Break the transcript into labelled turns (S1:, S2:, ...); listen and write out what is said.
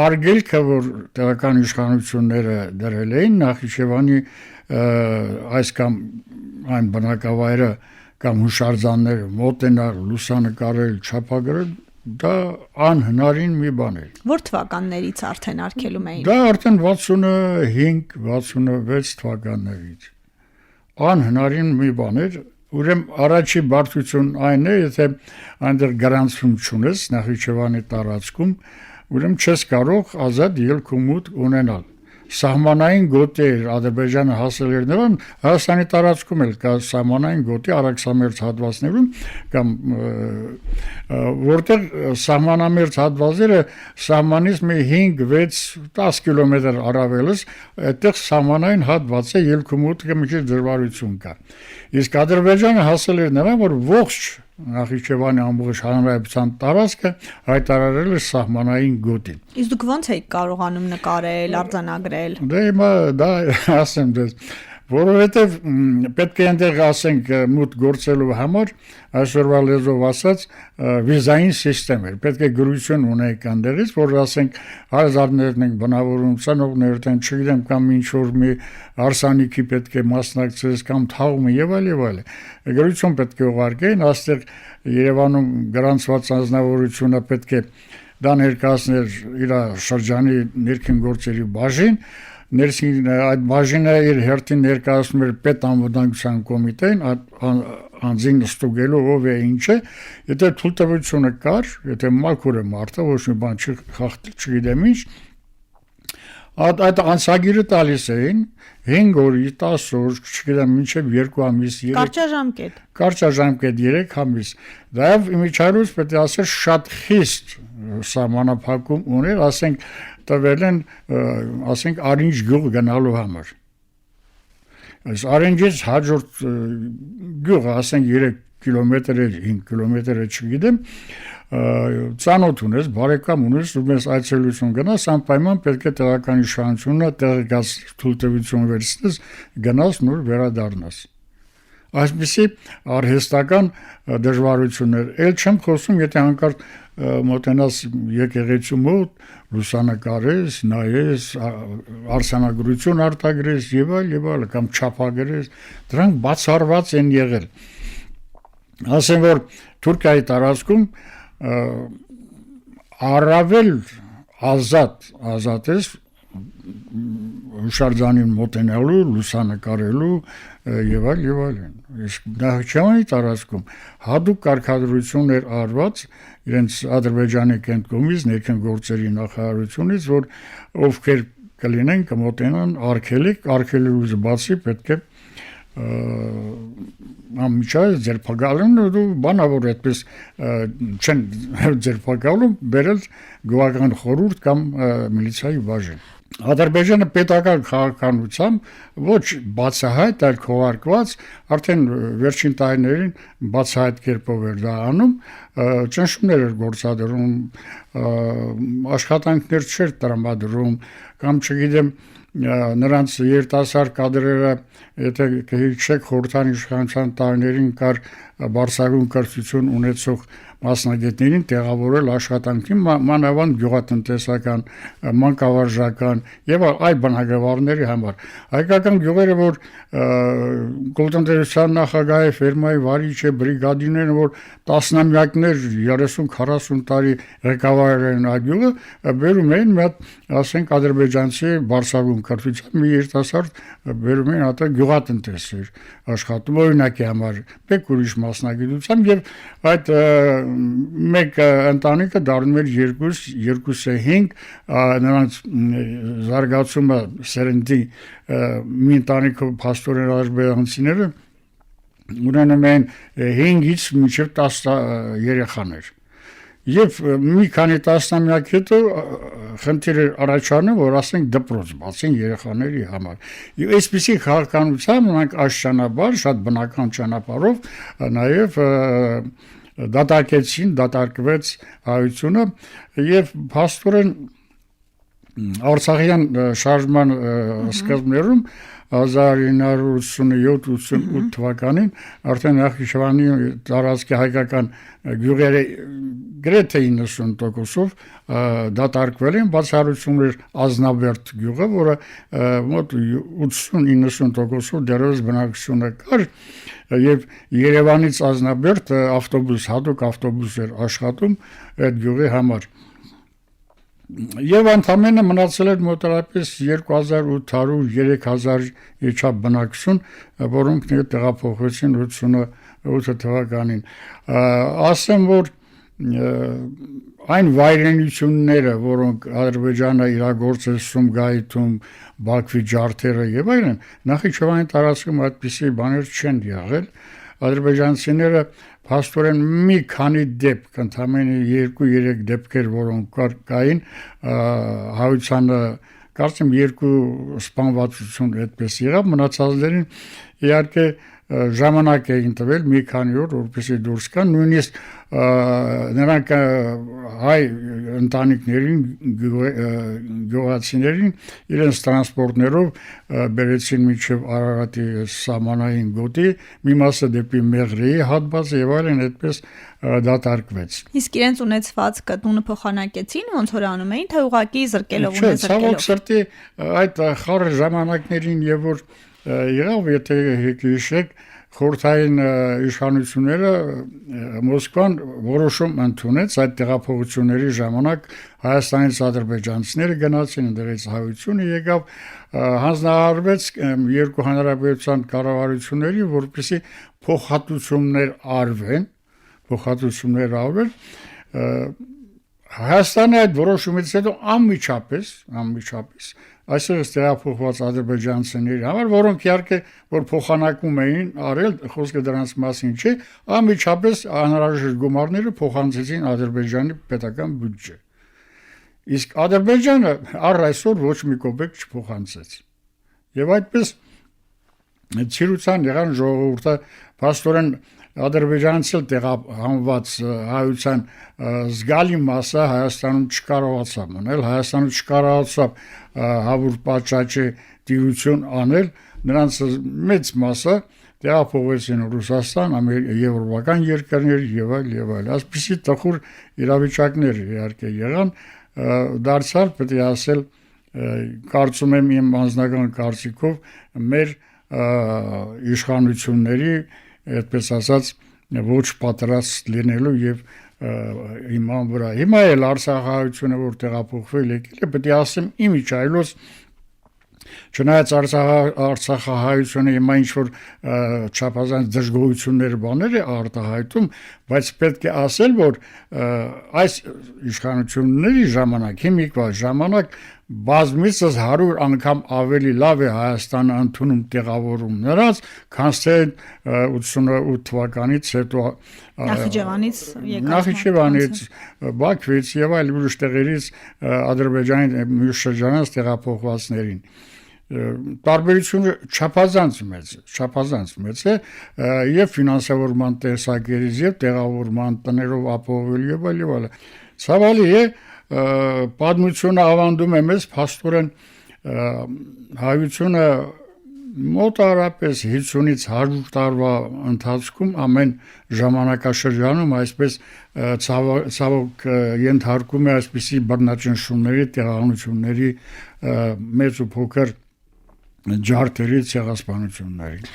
S1: արգելքը, որ տեղական իշխանությունները դրել էին Նախիջևանի այս կամ այն բնակավայրը կամ հուշարձանները մոտենալ, լուսանկարել, չափագրել, դա անհնարին մի բան էր։
S2: Որ թվականներից արդեն արգելում էին։
S1: Դա արդեն 65-66 թվականներից։ Անհնարին մի բան էր, ուրեմն առաջի բարդություն այն է, եթե այնտեղ գրանցում չունես Նախիջևանի տարածքում, ուրեմն չես կարող ազատ ելք ու մուտք ունենալ։ Սահմանային գոտի էր Ադրբեջանը հասել էր նրան, Հայաստանի տարածքում էլ կա սահմանային գոտի առաքսամերձ հատվածներում կամ որտեղ սահմանամերձ հատվածները սահմանից մի 5-6-10 կիլոմետր առավելս այդտեղ սահմանային հատված է, ելք ու մուտքը մի քիչ դժվարություն կա։ Իսկ Ադրբեջանը հասել էր նրան, որ ողջ Նախիջևանի ամբողջ հանրապետության տարածքը հայտարարել է սահմանային գոտի։
S2: Իսկ դուք ո՞նց եք կարողանում նկարել, արձանագրել։
S1: Դե հիմա դա ասեմ դες, որովհետև պետք է այնտեղ ասենք մուտք գործելու համար այսօրվա լեզվով ասած վիզային համակարգ էր։ Պետք է գրություն ունենք այնտեղից, որ ասենք հազարներն են բնավորում, ծնողներդ են, չգիտեմ, կամ ինչ որ մի արսանիքի պետք է մասնակցես կամ թաղումը եւ այլ։ Գրություն պետք է ուղարկեն, այստեղ Երևանում գրանցված անձնավորությունը պետք է դա ներկայացնել իր շրջանի ներքին գործերի բաժին, ներքին այդ բաժինը իր հերթին ներկայացնում էր պետանվտանգության կոմիտեին, անձին ստուգելու ով է ինչ է, եթե թույլտվությունը կար, եթե մաքուր է մարդը, ոչ մի բան չգիտեմ ինչ, այդ անցագիրը տալիս էին 5 օր, 10 օր, չգիտեմ, մինչև 2 ամիս, 3 կարճաժամկետ 3 ամիս։ Դայով իմիջիայլոց պետք է ասել շատ խիստ սահմանափակում ուներ, ասենք տվել են, ասենք Արինջ գյուղ գնալու համար։ Այս Արինջից հաջորդ գյուղը, ասենք 3 կիլոմետր է, 5 կիլոմետր է, չգիտեմ, ծանոթ ունես, բարեկամ ունես, ու մեզ այցելություն գնաս, անպայման պետք է տեղական իշխանությունը տեղեկաց թույլտվություն վերցնես, գնաս նոր վերադառնաս։ Այսպիսի արհեստական դժվարություններ, էլ չեմ խոսում, եթե հանկարծ մոտենաս եկեղեցու մոտ, լուսանկարես, նայես, արձանագրություն արտագրես եւ այլ, կամ չափագրես, դրանք բացառված են եղել։ Ասեմ, որ Թուրքիայի տարածքում առավել ազատ ես հուշարձանին մոտենալու, լուսանկարելու եւ այլ։ Իսկ Նախիջևանի տարածքում հատուկ կարգադրություն էր արված իրենց Ադրբեջանի կենտրոնից, ներքին գործերի նախարարությունից, որ ովքեր կլինեն կմոտենան արգելելուց բացի պետք է ամիջայլ ձերբակալում ու բանավոր այդպես չեն ձերբակալում, բերել գյուղական խորհուրդ կամ միլիցիայի բաժին։ Ադրբեջանը պետական քաղաքականությամբ ոչ բացահայտ, այլ քողարկված, արդեն վերջին տարիներին բացահայտ կերպով էր դա անում, ճնշումներ էր գործադրում, աշխատանքներ չէր տրամադրում, կամ չգիտեմ նրանց երիտասարդ կադրերը, եթե կհիշեք խորհրդային իշխանության տարիներին կար բարձրագույն կրթություն ունեցող մասնագետներին տեղավորել աշխատանքի մանավանդ գյուղատնտեսական, մանկավարժական եւ այլ բնագավառների համար։ Հայկական գյուղերը, որ գյուղատնտեսության նախագահի ֆերմայի վարիչը, բրիգադիներն, որ տասնամյակներ 30-40 տարի ղեկավարել են այդ գյուղը, բերում էին մի հատ, ասենք, ադրբեջանցի բարձրագույն կրթության մի երիտասարդ բերում էին հատը գյուղատնտես էր աշխատում օրինակի համար, մեկ ուրիշ մասնագիտությամբ եւ այդ մեկ ընտանիքը դառնում էր 2-5 նրանց զարգացումը սերնդի մի ընտանիքը փաստորեն ադրբեջանցիները ունենում են 5-ից մինչև 10 երեխաներ։ Եվ մի քանի տասնամյակ հետո խնդիր առաջանում, որ ասենք դպրոց բացեն երեխաների համար։ Եվ այսպիսի քաղաքականությամբ նրանք աշճանաբար, շատ բնական ճանապարհով նաև դատարկվեց հայությունը եւ փաստորեն Արցախյան շարժման սկզբներում 1987-88 թվականին արդեն Նախիջևանի տարածքի հայկական գյուղերը գրեթե 90%-ով դատարկվել են, բացառություններ Ազնավերտ գյուղը, որը մոտ 80-90%-ով դեռևս բնակչությունը կար, եւ Երևանից Ազնավերտ հատուկ ավտոբուս էր աշխատում այդ գյուղի համար։ Եվ ընդամենը մնացել էր մոտավորապես 2800-3000 իջավ բնակչություն, որոնք տեղափոխվեցին 88 թվականին։ Ասեմ, որ այն վայրենությունները, որոնք Ադրբեջանը իրագործել Սումգայիթում, Բաքվի ջարդերը եւ այլն, Նախիջևանի տարածքում այդպիսի բաներ չեն եղել։ Ադրբեջանցիները փաստորեն մի քանի դեպք, ընդամենը 2-3 դեպքեր, որոնք կային, հայությանը կարծեմ 2 սպանվածություն այդպես եղավ, մնացածներին իհարկե ժամանակ էին տվել մի քանի օր, որպեսզի դուրս գան, նույնիսկ նրանք հայ ընտանիքներին, գյուղացիներին իրենց տրանսպորտներով բերեցին մինչև Արարատի սահմանային գոտի, մի մասը դեպի Մեղրիի հատվածը եւ այլն, այդպես դատարկվեց։
S2: Իսկ իրենց ունեցվածքը տունը փոխանակեցին, ոնց որ անում էին, թե ուղղակի զրկելով
S1: ու զրկելով։ Ցավոք սրտի այդ խառը ժամանակներին եւ որ եղավ, եթե հիշեք, խորհրդային իշխանությունները Մոսկվան որոշում ընդունեց այդ տեղափոխությունների ժամանակ Հայաստանից ադրբեջանցիները գնացին, ընդդրեց հայությունը եկավ, հանձնարարվեց երկու հանրապետության կառավարությունների, որպեսզի փոխհատուցումներ արվեն, Հայաստանը այդ որոշումից հետո անմիջապես այսօր տեղափոխված ադրբեջանցիների համար, որոնք իհարկե որ փոխանակում էին արել, խոսքը դրանց մասին չէ, անմիջապես անհրաժեշտ գումարները փոխանցեցին Ադրբեջանի պետական բյուջե։ Իսկ Ադրբեջանը առ այսօր ոչ մի կոպեկ չփոխանցեց։ Եվ այդպես ցիրուցան եղան ժողովուրդը, փաստորեն ադրբեջանցի տեղահանված հայության զգալի մասը Հայաստանում չկարողացավ մնել, Հայաստանում չկարողացավ հավուր պատշաճի տիրություն անել, նրանց մեծ մասը տեղափոխվեցին Ռուսաստան, եվրոպական երկրներ եւ այլ։ Այսպիսի տխուր իրավիճակներ իհարկե եղան, դարձյալ պետք է ասել, կարծում եմ իմ անձնական կարծիքով մեր իշխանությունների այդպես ասած ոչ պատրաստ լինելու եւ իման վրա։ Հիմա էլ Արցախահայությունը որ տեղափոխվել եկել է, պետք է ասեմ իմիջայլոց չնայած Արցախահայությունը հիմա ինչ որ չափազանց դժգոհություններ բաներ է արտահայտում, բայց պետք է ասել, որ այս իշխանությունների ժամանակ, հիմիկվա ժամանակ բազմիցս 100 անգամ ավելի լավ է Հայաստանը ընդունում տեղավորում նրանց, քան թե 88 թվականից հետո Նախիջևանից, Բաքվից եւ այլ ուրիշ տեղերից Ադրբեջանի մյուս շրջանից տեղափոխվածներին։ Տարբերությունը չափազանց մեծ է եւ ֆինանսավորման տեսակերից եւ տեղավորման տներով ապահովելու եւ այլ։ Ցավալի է, պատմությունը ավանդում է մեզ փաստորեն հայությունը մոտարապես 50-ից 100 տարվա ընթացքում ամեն ժամանակաշրջանում այսպես ցավոք ենթարկում է այսպիսի բռնաճնշումների, տեղահանությունների մեծ ու փոքր ջարդերի ցեղասպանությունների։